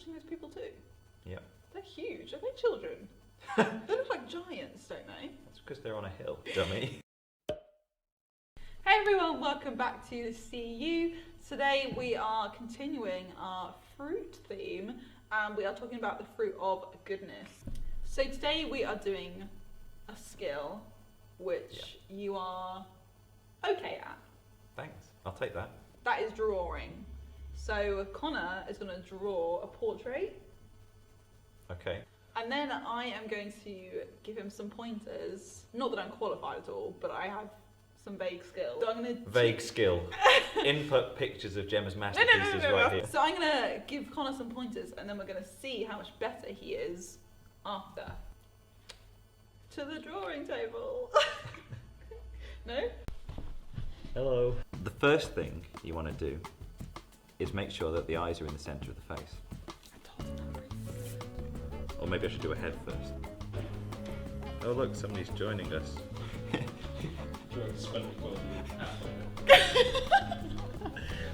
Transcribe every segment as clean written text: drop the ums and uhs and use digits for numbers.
touching those people too? Yep. They're huge. Are they children? They look like giants, don't they? That's because they're on a hill, dummy. Hey everyone, welcome back to the CU. Today we are continuing our fruit theme and we are talking about the fruit of goodness. So today we are doing a skill which you are okay at. Thanks, I'll take that. That is drawing. So Connor is going to draw a portrait. Okay. And then I am going to give him some pointers. Not that I'm qualified at all, but I have some vague skills. So I'm gonna Vague skill. Input pictures of Gemma's masterpieces right here. So I'm going to give Connor some pointers and then we're going to see how much better he is after. To the drawing table. No? Hello. The first thing you want to do is make sure that the eyes are in the centre of the face. Or maybe I should do a head first. Oh look, somebody's joining us.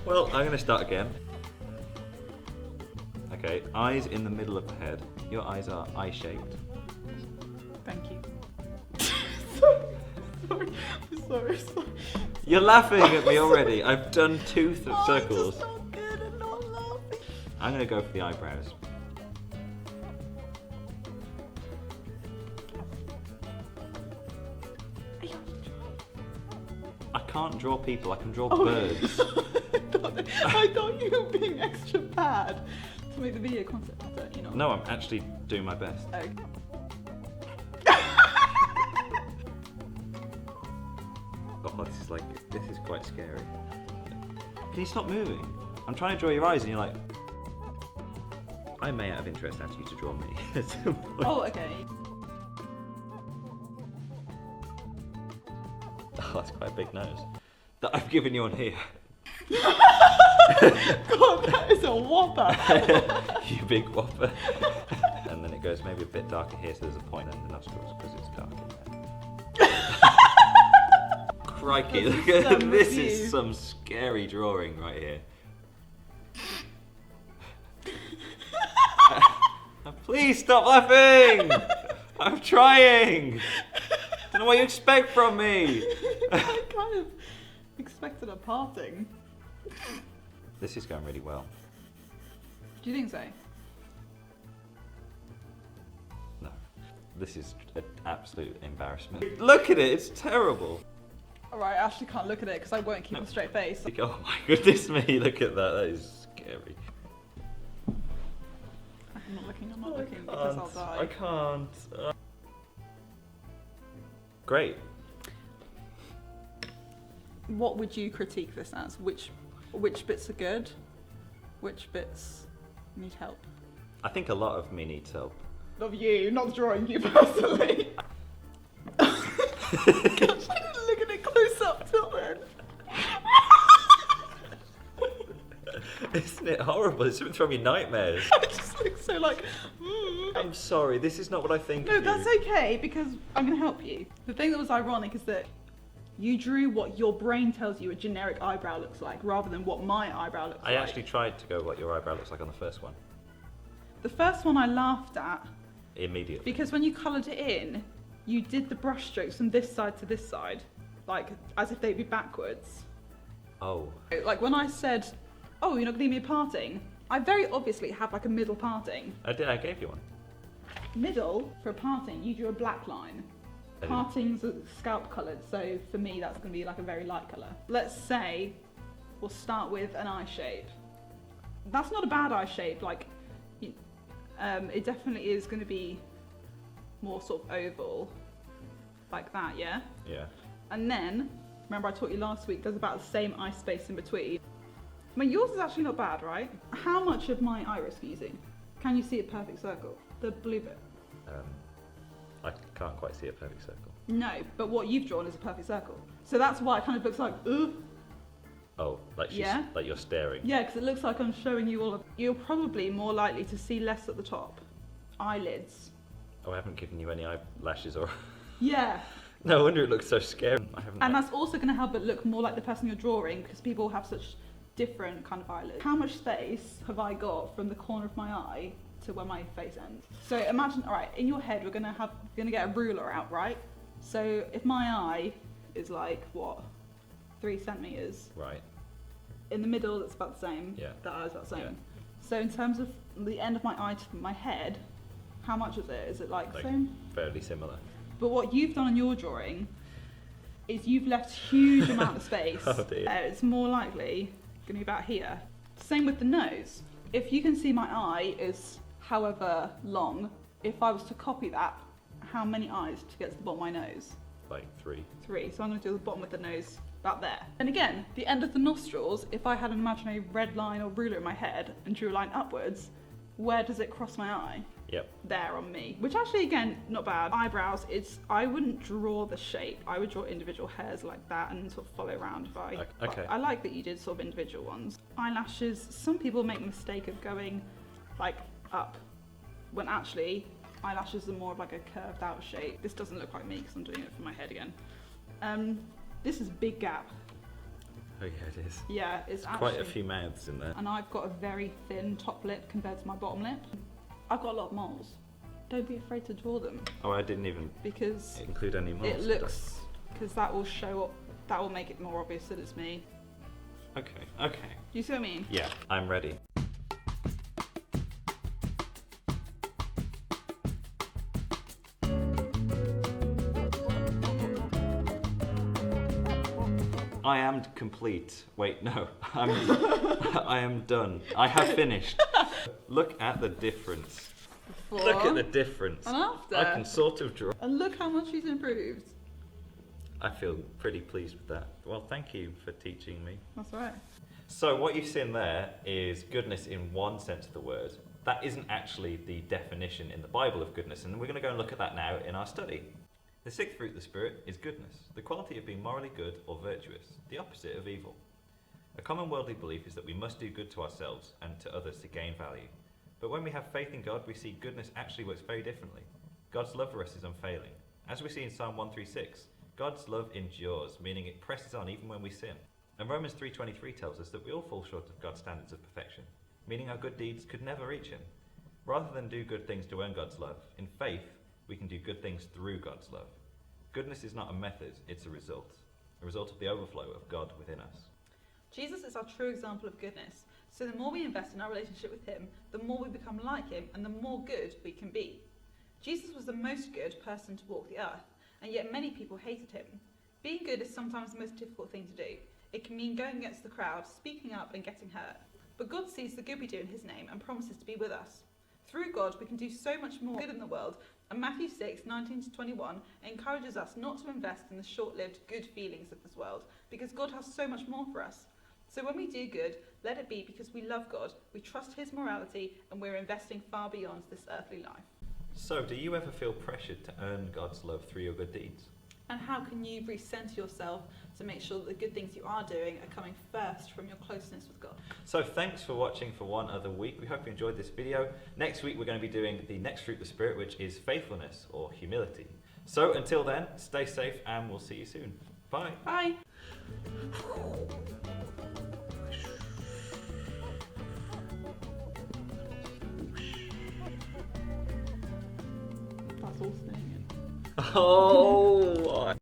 Well, I'm going to start again. Okay, eyes in the middle of the head. Your eyes are eye-shaped. Thank you. Sorry. You're laughing at me already. I've done two circles. It's just not good and not laughing. I'm going to go for the eyebrows. I can't draw people, I can draw birds. I thought you were being extra bad to make the video concept better, you know. No, I'm actually doing my best. Okay. Oh, this is quite scary. Can you stop moving? I'm trying to draw your eyes and you're like... I may out of interest ask you to draw me at some point. Oh, okay. Oh, that's quite a big nose. That I've given you on here. God, that is a whopper. You big whopper. And then it goes maybe a bit darker here, so there's a point in the nostrils because it's dark in there. Crikey, look at this is some scary drawing right here. Please stop laughing! I'm trying! I don't know what you expect from me! I kind of expected a parting. This is going really well. Do you think so? No. This is an absolute embarrassment. Look at it, it's terrible! Alright, I actually can't look at it because I won't keep a straight face. Oh my goodness me, look at that, that is scary. I'm not looking because I'll die. I can't. Great. What would you critique this as? Which bits are good? Which bits need help? I think a lot of me needs help. Of you, not drawing you personally. Gosh, I didn't look at it close up till then. Isn't it horrible? It's something from your nightmares. I just look so like, I'm sorry, this is not what I think No, of that's you. okay because I'm going to help you. The thing that was ironic is that you drew what your brain tells you a generic eyebrow looks like rather than what my eyebrow looks like. I actually tried to go what your eyebrow looks like on the first one. The first one I laughed at Immediately. because when you coloured it in, you did the brush strokes from this side to this side, like as if they'd be backwards. Oh. Like when I said, oh, you're not going to give me a parting, I very obviously have like a middle parting. I did, I gave you one. Middle, for a parting, you drew a black line. I didn't. Partings are scalp coloured, so for me that's going to be like a very light colour. Let's say we'll start with an eye shape. That's not a bad eye shape, like it definitely is going to be more sort of oval, like that, yeah? Yeah. And then, remember I taught you last week, there's about the same eye space in between. I mean, yours is actually not bad, right? How much of my iris are you using? Can you see a perfect circle? The blue bit? I can't quite see a perfect circle. No, but what you've drawn is a perfect circle. So that's why it kind of looks like, ugh. Oh, like she's, Yeah? like you're staring. Yeah, because it looks like I'm showing you all of... You're probably more likely to see less at the top. Eyelids. Oh, I haven't given you any eyelashes or... Yeah. No wonder it looks so scary. I haven't. And that's also going to help it look more like the person you're drawing because people have such different kind of eyelids. How much space have I got from the corner of my eye to where my face ends? So imagine, all right, in your head, we're gonna get a ruler out, right? So if my eye is like, what, 3 centimeters? Right. In the middle, it's about the same. Yeah. That eye's about the same. Yeah. So in terms of the end of my eye to my head, how much is it? Is it like the same? Fairly similar. But what you've done in your drawing is you've left huge amount of space. Oh dear. It's more likely going to be about here. Same with the nose. If you can see my eye is however long, if I was to copy that, how many eyes to get to the bottom of my nose? Like 3. 3. So I'm going to do the bottom of the nose about there. And again, the end of the nostrils, if I had an imaginary red line or ruler in my head and drew a line upwards, where does it cross my eye? Yep. There on me, which actually, again, not bad. Eyebrows, I wouldn't draw the shape. I would draw individual hairs like that and sort of follow around if I. Okay. I like that you did sort of individual ones. Eyelashes, some people make the mistake of going like up, when actually eyelashes are more of like a curved out shape. This doesn't look like me because I'm doing it for my head again. This is a big gap. Oh yeah, it is. Yeah, it's actually Quite a few mouths in there. And I've got a very thin top lip compared to my bottom lip. I've got a lot of moles. Don't be afraid to draw them Oh, I didn't even because include any more. it looks, because that will show up, that will make it more obvious that it's me. Okay. Okay. Do you see what I mean? Yeah, I'm ready. I am complete. Wait, no. I am done. I have finished. Look at the difference. Before Look at the difference. and after. I can sort of draw. And look how much he's improved. I feel pretty pleased with that. Well, thank you for teaching me. That's right. So what you've seen there is goodness in one sense of the word. That isn't actually the definition in the Bible of goodness, and we're going to go and look at that now in our study. The sixth fruit of the Spirit is goodness, the quality of being morally good or virtuous, the opposite of evil. A common worldly belief is that we must do good to ourselves and to others to gain value. But when we have faith in God, we see goodness actually works very differently. God's love for us is unfailing. As we see in Psalm 136, God's love endures, meaning it presses on even when we sin. And Romans 3:23 tells us that we all fall short of God's standards of perfection, meaning our good deeds could never reach Him. Rather than do good things to earn God's love, in faith, we can do good things through God's love. Goodness is not a method, it's a result of the overflow of God within us. Jesus is our true example of goodness. So the more we invest in our relationship with Him, the more we become like Him and the more good we can be. Jesus was the most good person to walk the earth, and yet many people hated Him. Being good is sometimes the most difficult thing to do. It can mean going against the crowd, speaking up and getting hurt. But God sees the good we do in His name and promises to be with us. Through God, we can do so much more good in the world, and Matthew 6:19-21 encourages us not to invest in the short-lived good feelings of this world, because God has so much more for us. So when we do good, let it be because we love God, we trust His morality, and we're investing far beyond this earthly life. So, do you ever feel pressured to earn God's love through your good deeds? And how can you recenter yourself to make sure that the good things you are doing are coming first from your closeness with God? So thanks for watching for one other week. We hope you enjoyed this video. Next week we're going to be doing the next fruit of the Spirit, which is faithfulness or humility. So until then, stay safe and we'll see you soon. Bye. Bye. That's all staying in. Oh!